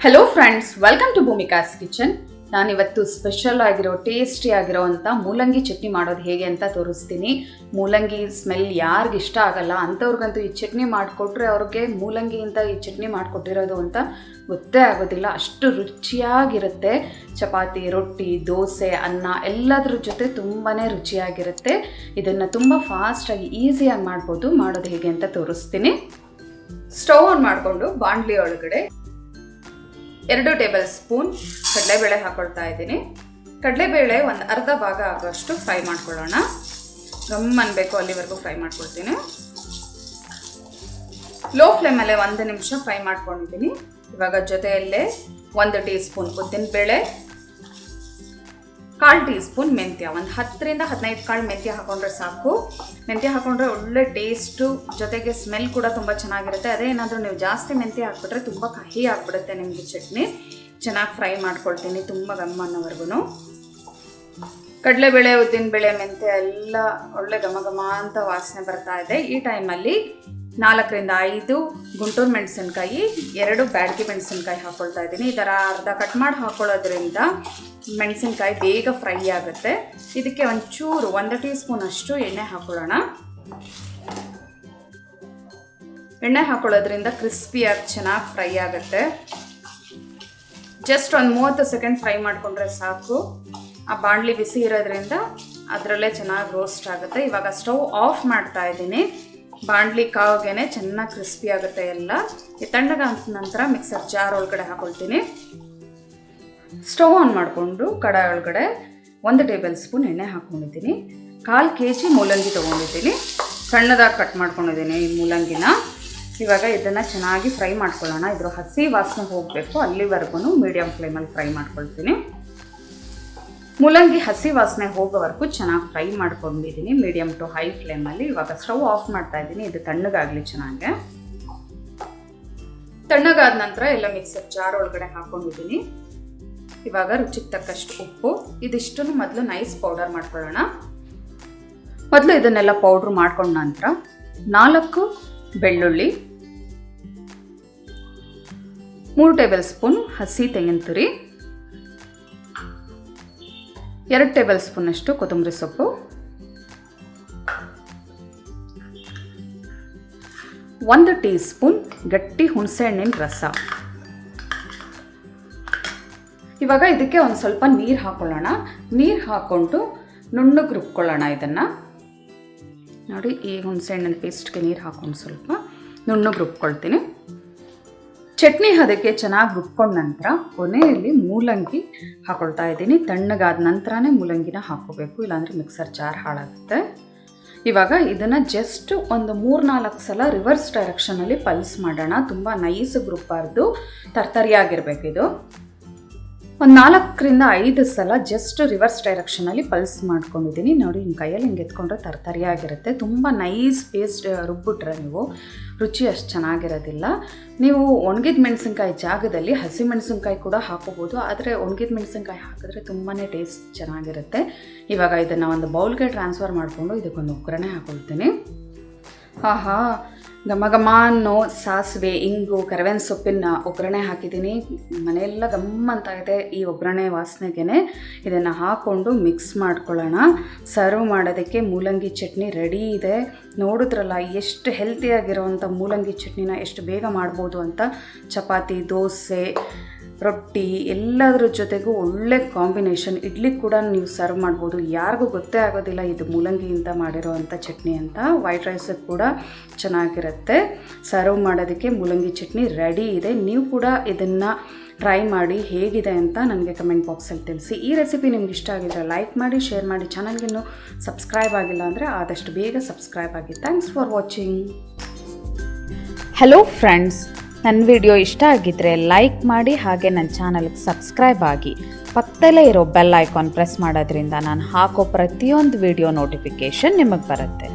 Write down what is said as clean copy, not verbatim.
Hello friends, welcome to Bhoomika's kitchen. ನಾನಿವತ್ತು special ಆಗಿರೋ tasty ಆಗಿರೋವಂಥ ಮೂಲಂಗಿ ಚಟ್ನಿ ಮಾಡೋದು ಹೇಗೆ ಅಂತ ತೋರಿಸ್ತೀನಿ. ಮೂಲಂಗಿ ಸ್ಮೆಲ್ ಯಾರಿಗೆ ಇಷ್ಟ ಆಗಲ್ಲ ಅಂಥವ್ರಿಗಂತೂ ಈ ಚಟ್ನಿ ಮಾಡಿಕೊಟ್ರೆ ಅವ್ರಿಗೆ ಮೂಲಂಗಿಯಿಂದ ಈ ಚಟ್ನಿ ಮಾಡಿಕೊಟ್ಟಿರೋದು ಅಂತ ಗೊತ್ತೇ ಆಗೋದಿಲ್ಲ. ಅಷ್ಟು ರುಚಿಯಾಗಿರುತ್ತೆ. ಚಪಾತಿ, ರೊಟ್ಟಿ, ದೋಸೆ, ಅನ್ನ ಎಲ್ಲದ್ರ ಜೊತೆ ತುಂಬಾ ರುಚಿಯಾಗಿರುತ್ತೆ. ಇದನ್ನು ತುಂಬ ಫಾಸ್ಟಾಗಿ ಈಸಿಯಾಗಿ ಮಾಡ್ಬೋದು. ಮಾಡೋದು ಹೇಗೆ ಅಂತ ತೋರಿಸ್ತೀನಿ. ಸ್ಟವ್ ಆನ್ ಮಾಡಿಕೊಂಡು ಬಾಣಲಿ ಒಳಗಡೆ 2 ಟೇಬಲ್ ಸ್ಪೂನ್ ಕಡಲೆಬೇಳೆ ಹಾಕೊಳ್ತಾ ಇದ್ದೀನಿ. ಕಡಲೆಬೇಳೆ ಒಂದು ಅರ್ಧ ಭಾಗ ಆಗೋಷ್ಟು ಫ್ರೈ ಮಾಡ್ಕೊಳ್ಳೋಣ. ಗಮ್ಮನ್ಬೇಕು ಅಲ್ಲಿವರೆಗೂ ಫ್ರೈ ಮಾಡ್ಕೊಳ್ತೀನಿ. ಲೋ ಫ್ಲೇಮಲ್ಲೇ 1 ನಿಮಿಷ ಫ್ರೈ ಮಾಡ್ಕೊಂಡಿದ್ದೀನಿ. ಇವಾಗ ಜೊತೆಯಲ್ಲೇ 1 ಟೀ ಸ್ಪೂನ್ ಉದ್ದಿನಬೇಳೆ, 1/4 ಟೀ ಸ್ಪೂನ್ ಮೆಂತ್ಯ, ಒಂದು 10ರಿಂದ 15 ಕಾಳು ಮೆಂತ್ಯ ಹಾಕೊಂಡ್ರೆ ಸಾಕು. ಮೆಂತ್ಯ ಹಾಕೊಂಡ್ರೆ ಒಳ್ಳೆ ಟೇಸ್ಟು, ಜೊತೆಗೆ ಸ್ಮೆಲ್ ಕೂಡ ತುಂಬ ಚೆನ್ನಾಗಿರುತ್ತೆ. ಅದೇ ಏನಾದರೂ ನೀವು ಜಾಸ್ತಿ ಮೆಂತ್ಯ ಹಾಕ್ಬಿಟ್ರೆ ತುಂಬ ಕಹಿ ಆಗಿಬಿಡುತ್ತೆ ನಿಮಗೆ ಚಟ್ನಿ. ಚೆನ್ನಾಗಿ ಫ್ರೈ ಮಾಡ್ಕೊಳ್ತೀನಿ ತುಂಬ ಘಮ ಅನ್ನೋವರೆಗೂ. ಕಡಲೆಬೇಳೆ, ಉದ್ದಿನಬೇಳೆ, ಮೆಂತ್ಯ ಎಲ್ಲ ಒಳ್ಳೆ ಘಮ ಘಮ ಅಂತ ವಾಸನೆ ಬರ್ತಾ ಇದೆ. ಈ ಟೈಮಲ್ಲಿ 4ರಿಂದ 5 ಗುಂಟೂರು ಮೆಣಸಿನ್ಕಾಯಿ, 2 ಬ್ಯಾಡಗಿ ಮೆಣಸಿನ್ಕಾಯಿ ಹಾಕ್ಕೊಳ್ತಾ ಇದ್ದೀನಿ. ಈ ಥರ ಅರ್ಧ ಕಟ್ ಮಾಡಿ ಹಾಕ್ಕೊಳ್ಳೋದ್ರಿಂದ ಮೆಣಸಿನ್ಕಾಯಿ ಬೇಗ ಫ್ರೈ ಆಗುತ್ತೆ. ಇದಕ್ಕೆ ಒಂಚೂರು 1 ಟೀ ಸ್ಪೂನ್ ಅಷ್ಟು ಎಣ್ಣೆ ಹಾಕ್ಕೊಳ್ಳೋಣ. ಎಣ್ಣೆ ಹಾಕ್ಕೊಳ್ಳೋದ್ರಿಂದ ಕ್ರಿಸ್ಪಿಯಾಗಿ ಚೆನ್ನಾಗಿ ಫ್ರೈ ಆಗುತ್ತೆ. ಜಸ್ಟ್ ಒಂದು 30 ಸೆಕೆಂಡ್ ಫ್ರೈ ಮಾಡಿಕೊಂಡ್ರೆ ಸಾಕು. ಆ ಬಾಣಲಿ ಬಿಸಿ ಇರೋದ್ರಿಂದ ಅದರಲ್ಲೇ ಚೆನ್ನಾಗಿ ರೋಸ್ಟ್ ಆಗುತ್ತೆ. ಇವಾಗ ಸ್ಟವ್ ಆಫ್ ಮಾಡ್ತಾ ಇದ್ದೀನಿ. ಬಾಣಲಿ ಕಾವಾಗೇನೆ ಚೆನ್ನಾಗಿ ಕ್ರಿಸ್ಪಿ ಆಗುತ್ತೆ ಎಲ್ಲ. ತಣ್ಣಗಾದ ನಂತರ ಮಿಕ್ಸರ್ ಜಾರ್ ಒಳಗಡೆ ಹಾಕೊಳ್ತೀನಿ. ಸ್ಟವ್ ಆನ್ ಮಾಡಿಕೊಂಡು ಕಡಾಯಿ ಒಳಗಡೆ 1 ಟೇಬಲ್ ಸ್ಪೂನ್ ಎಣ್ಣೆ ಹಾಕ್ಕೊಂಡಿದ್ದೀನಿ. 1/4 kg ಮೂಲಂಗಿ ತೊಗೊಂಡಿದ್ದೀನಿ. ಸಣ್ಣದಾಗಿ ಕಟ್ ಮಾಡ್ಕೊಂಡಿದ್ದೀನಿ ಈ ಮೂಲಂಗಿನ. ಇವಾಗ ಇದನ್ನು ಚೆನ್ನಾಗಿ ಫ್ರೈ ಮಾಡ್ಕೊಳ್ಳೋಣ. ಇದ್ರ ಹಸಿ ವಾಸನೆ ಹೋಗಬೇಕು, ಅಲ್ಲಿವರೆಗೂ ಮೀಡಿಯಮ್ ಫ್ಲೇಮಲ್ಲಿ ಫ್ರೈ ಮಾಡ್ಕೊಳ್ತೀನಿ. ಮೂಲಂಗಿ ಹಸಿ ವಾಸನೆ ಹೋಗೋವರೆಗೂ ಚೆನ್ನಾಗಿ ಫ್ರೈ ಮಾಡ್ಕೊಂಡಿದ್ದೀನಿ ಮೀಡಿಯಮ್ ಟು ಹೈ ಫ್ಲೇಮಲ್ಲಿ. ಇವಾಗ ಸ್ಟವ್ ಆಫ್ ಮಾಡ್ತಾ ಇದ್ದೀನಿ. ಇದು ತಣ್ಣಗಾಗಲಿ ಚೆನ್ನಾಗಿ. ತಣ್ಣಗಾದ ನಂತರ ಎಲ್ಲ ಮಿಕ್ಸರ್ ಜಾರ್ ಒಳಗಡೆ ಹಾಕ್ಕೊಂಡಿದ್ದೀನಿ. ಇವಾಗ ರುಚಿಗೆ ತಕ್ಕಷ್ಟು ಉಪ್ಪು, ಇದಿಷ್ಟನ್ನು ಮೊದಲು ನೈಸ್ ಪೌಡರ್ ಮಾಡ್ಕೊಳ್ಳೋಣ. ಮೊದಲು ಇದನ್ನೆಲ್ಲ ಪೌಡ್ರ್ ಮಾಡ್ಕೊಂಡ ನಂತರ 4 ಬೆಳ್ಳುಳ್ಳಿ, 3 ಟೇಬಲ್ ಸ್ಪೂನ್ ಹಸಿ ತೆಂಗಿನ ತುರಿ, 2 ಟೇಬಲ್ ಸ್ಪೂನ್ ಅಷ್ಟು ಕೊತ್ತಂಬರಿ ಸೊಪ್ಪು, 1 ಟೀ ಸ್ಪೂನ್ ಗಟ್ಟಿ ಹುಣಸೆಹಣ್ಣಿನ ರಸ. ಇವಾಗ ಇದಕ್ಕೆ ಒಂದು ಸ್ವಲ್ಪ ನೀರು ಹಾಕ್ಕೊಳ್ಳೋಣ. ನೀರು ಹಾಕ್ಕೊಂಡು ನುಣ್ಣಗೆ ರುಬ್ಕೊಳ್ಳೋಣ. ಇದನ್ನು ನೋಡಿ, ಈ ಹುಣಸೆಹಣ್ಣಿನ ಪೇಸ್ಟ್ಗೆ ನೀರು ಹಾಕ್ಕೊಂಡು ಸ್ವಲ್ಪ ನುಣ್ಣಗೆ ರುಬ್ಕೊಳ್ತೀನಿ. ಚಟ್ನಿ ಅದಕ್ಕೆ ಚೆನ್ನಾಗಿ ರುಬ್ಕೊಂಡ ನಂತರ ಕೊನೆಯಲ್ಲಿ ಮೂಲಂಗಿ ಹಾಕ್ಕೊಳ್ತಾ ಇದ್ದೀನಿ. ತಣ್ಣಗಾದ ನಂತರನೇ ಮೂಲಂಗಿನ ಹಾಕ್ಕೋಬೇಕು, ಇಲ್ಲಾಂದರೆ ಮಿಕ್ಸರ್ ಜಾರ್ ಹಾಳಾಗುತ್ತೆ. ಇವಾಗ ಇದನ್ನು ಜಸ್ಟ್ ಒಂದು 3-4 ಸಲ ರಿವರ್ಸ್ ಡೈರೆಕ್ಷನಲ್ಲಿ ಪಲ್ಸ್ ಮಾಡೋಣ. ತುಂಬ ನೈಸಾಗಿ ರುಬ್ಬಾರ್ದು, ತರ್ತರಿಯಾಗಿರ್ಬೇಕು ಇದು. ಒಂದು 4ರಿಂದ 5 ಸಲ ಜಸ್ಟ್ ರಿವರ್ಸ್ ಡೈರೆಕ್ಷನಲ್ಲಿ ಪಲ್ಸ್ ಮಾಡ್ಕೊಂಡಿದ್ದೀನಿ. ನೋಡಿ, ನಿಮ್ಮ ಕೈಯಲ್ಲಿ ಹಿಂಗೆ ಎತ್ಕೊಂಡ್ರೆ ತರ್ತರಿಯಾಗಿರುತ್ತೆ. ತುಂಬ ನೈಸ್ ಪೇಸ್ಟ್ ರುಬ್ಬಿಟ್ರೆ ನೀವು ರುಚಿ ಅಷ್ಟು ಚೆನ್ನಾಗಿರೋದಿಲ್ಲ. ನೀವು ಒಣಗಿದ ಮೆಣಸಿನ್ಕಾಯಿ ಜಾಗದಲ್ಲಿ ಹಸಿ ಮೆಣಸಿನ್ಕಾಯಿ ಕೂಡ ಹಾಕೋಬೋದು, ಆದರೆ ಒಣಗಿದ ಮೆಣಸಿನ್ಕಾಯಿ ಹಾಕಿದ್ರೆ ತುಂಬಾ ಟೇಸ್ಟ್ ಚೆನ್ನಾಗಿರುತ್ತೆ. ಇವಾಗ ಇದನ್ನು ಒಂದು ಬೌಲ್ಗೆ ಟ್ರಾನ್ಸ್ಫರ್ ಮಾಡಿಕೊಂಡು ಇದಕ್ಕೊಂದು ಒಗ್ಗರಣೆ ಹಾಕೊಳ್ತೀನಿ. ಆಹಾ, ಘಮ ಘಮ ಅನ್ನೋ ಸಾಸಿವೆ, ಇಂಗು, ಕರಿಬೇವಿನ ಸೊಪ್ಪಿನ ಒಗ್ಗರಣೆ ಹಾಕಿದ್ದೀನಿ. ಮನೆಯೆಲ್ಲ ಗಮ್ಮ ಅಂತ ಇದೆ ಈ ಒಗ್ಗರಣೆ ವಾಸನೆಗೆ. ಇದನ್ನು ಹಾಕ್ಕೊಂಡು ಮಿಕ್ಸ್ ಮಾಡ್ಕೊಳ್ಳೋಣ. ಸರ್ವ್ ಮಾಡೋದಕ್ಕೆ ಮೂಲಂಗಿ ಚಟ್ನಿ ರೆಡಿ ಇದೆ. ನೋಡಿದ್ರಲ್ಲ ಎಷ್ಟು ಹೆಲ್ತಿಯಾಗಿರೋವಂಥ ಮೂಲಂಗಿ ಚಟ್ನಿನ ಎಷ್ಟು ಬೇಗ ಮಾಡ್ಬೋದು ಅಂತ. ಚಪಾತಿ, ದೋಸೆ, ರೊಟ್ಟಿ ಎಲ್ಲದರ ಜೊತೆಗೂ ಒಳ್ಳೆ ಕಾಂಬಿನೇಷನ್. ಇಡ್ಲಿ ಕೂಡ ನೀವು ಸರ್ವ್ ಮಾಡ್ಬೋದು. ಯಾರಿಗೂ ಗೊತ್ತೇ ಆಗೋದಿಲ್ಲ ಇದು ಮೂಲಂಗಿಯಿಂದ ಮಾಡಿರೋವಂಥ ಚಟ್ನಿ ಅಂತ. ವೈಟ್ ರೈಸಿಗೆ ಕೂಡ ಚೆನ್ನಾಗಿರುತ್ತೆ. ಸರ್ವ್ ಮಾಡೋದಕ್ಕೆ ಮೂಲಂಗಿ ಚಟ್ನಿ ರೆಡಿ ಇದೆ. ನೀವು ಕೂಡ ಇದನ್ನು ಟ್ರೈ ಮಾಡಿ ಹೇಗಿದೆ ಅಂತ ನನಗೆ ಕಮೆಂಟ್ ಬಾಕ್ಸಲ್ಲಿ ತಿಳಿಸಿ. ಈ ರೆಸಿಪಿ ನಿಮ್ಗೆ ಇಷ್ಟ ಆಗಿದ್ರೆ ಲೈಕ್ ಮಾಡಿ, ಶೇರ್ ಮಾಡಿ. ಚಾನಲ್ಗಿನ್ನೂ ಸಬ್ಸ್ಕ್ರೈಬ್ ಆಗಿಲ್ಲ ಅಂದರೆ ಆದಷ್ಟು ಬೇಗ ಸಬ್ಸ್ಕ್ರೈಬ್ ಆಗಿ. Thanks for watching. Hello friends, ನನ್ನ ವಿಡಿಯೋ ಇಷ್ಟ ಆಗಿದ್ದರೆ ಲೈಕ್ ಮಾಡಿ, ಹಾಗೆ ನನ್ನ ಚಾನಲ್ಗೆ ಸಬ್ಸ್ಕ್ರೈಬ್ ಆಗಿ. ಪಕ್ಕದಲ್ಲೇ ಇರೋ ಬೆಲ್ ಐಕಾನ್ ಪ್ರೆಸ್ ಮಾಡೋದ್ರಿಂದ ನಾನು ಹಾಕೋ ಪ್ರತಿಯೊಂದು ವಿಡಿಯೋ ನೋಟಿಫಿಕೇಷನ್ ನಿಮಗೆ ಬರುತ್ತೆ.